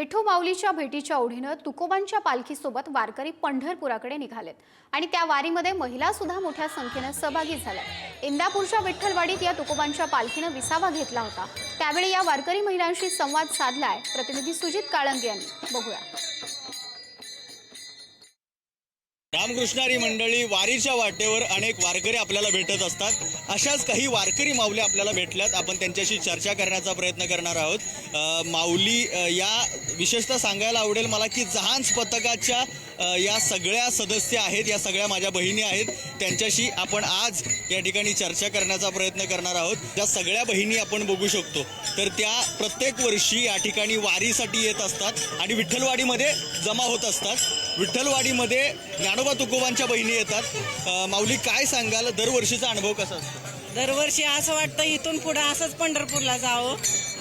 विठू माऊलीच्या भेटीच्या ओढीनं तुकोबांच्या पालखीसोबत वारकरी पंढरपुराकडे निघालेत आणि त्या वारीमध्ये महिला सुद्धा मोठ्या संख्येने सहभागी झाल्या। इंदापूरच्या विठ्ठलवाडीत या तुकोबांच्या पालखीनं विसावा घेतला होता। त्यावेळी या वारकरी महिलांशी संवाद साधलाय प्रतिनिधी सुजित काळंगे यांनी। बघूया। रामकृष्णारी मंडळी वारीच्या वाटेवर अनेक वारकरी आपल्याला भेटत असतात। अशाच काही वारकरी माऊली आपल्याला भेटल्यात। आपण त्यांच्याशी चर्चा करण्याचा प्रयत्न करणार आहोत। माऊली या विशेषतः सांगायला आवडेल मला की जहाज पथकाच्या या सगळ्या सदस्य आहेत, या सगळ्या माझ्या बहिणी आहेत। त्यांच्याशी आपण आज या ठिकाणी चर्चा करण्याचा प्रयत्न करणार आहोत। त्या सगळ्या बहिणी आपण बघू शकतो तर त्या प्रत्येक वर्षी या ठिकाणी वारीसाठी येत असतात आणि विठ्ठलवाडीमध्ये जमा होत असतात। विठ्ठलवाडीमध्ये ज्ञानोबा तुकोबांच्या बहिणी येतात। माऊली काय सांगाल, दरवर्षीचा अनुभव कसा असतो? दरवर्षी असं वाटतं इथून पुढे असंच पंढरपूरला जावं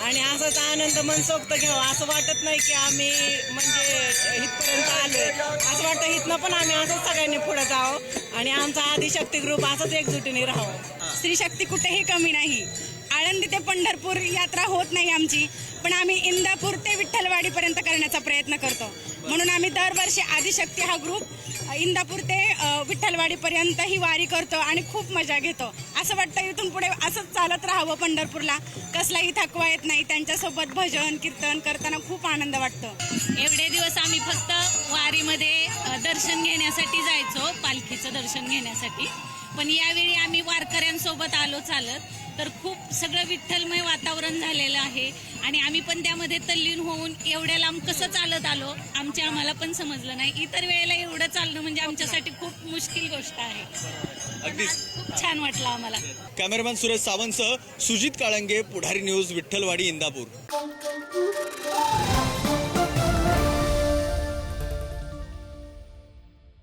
आणि असंच आनंद मनसोक्त घ्यावा। असं वाटत नाही की आम्ही म्हणजे इथपर्यंत आलोय, असं वाटतं इथनं पण आम्ही असंच सगळ्यांनी पुढे जावं आणि आमचा आदिशक्ती ग्रुप असंच एकजुटीने राहावं। स्त्री शक्ती कुठेही कमी नाही। आळंदी ते पंढरपूर यात्रा होत नाही आमची, पण आम्ही इंदापूर ते विठ्ठलवाडीपर्यंत करण्याचा प्रयत्न करतो। म्हणून आम्ही दरवर्षी आदिशक्ती हा ग्रुप इंदापूर ते विठ्ठलवाडीपर्यंत ही वारी करतो आणि खूप मजा घेतो। असं वाटतं इथून पुढे असंच चालत राहावं पंढरपूरला, कसलाही थकवा येत नाही। त्यांच्यासोबत भजन कीर्तन करताना खूप आनंद वाटतो। एवढे दिवस आम्ही फक्त वारीमध्ये दर्शन घेण्यासाठी जायचो, पालखीचं दर्शन घेण्यासाठी, पण यावेळी आम्ही वारकऱ्यांसोबत आलो चालत, तर खूप सगळं विठ्ठलमय वातावरण झालेलं आहे आणि आम्ही पण त्यामध्ये तल्लीन होऊन एवढ्या लांब कसं चालत आलो आम्हाला पण समजलं नाही। इतर वेळेला एवढं चालणं म्हणजे आमच्यासाठी खूप मुश्किल गोष्ट आहे। अगदी खूप छान वाटलं आम्हाला। कॅमेरामॅन सुरेश सावंतसह सुजित काळंगे, पुढारी न्यूज, विठ्ठलवाडी, इंदापूर।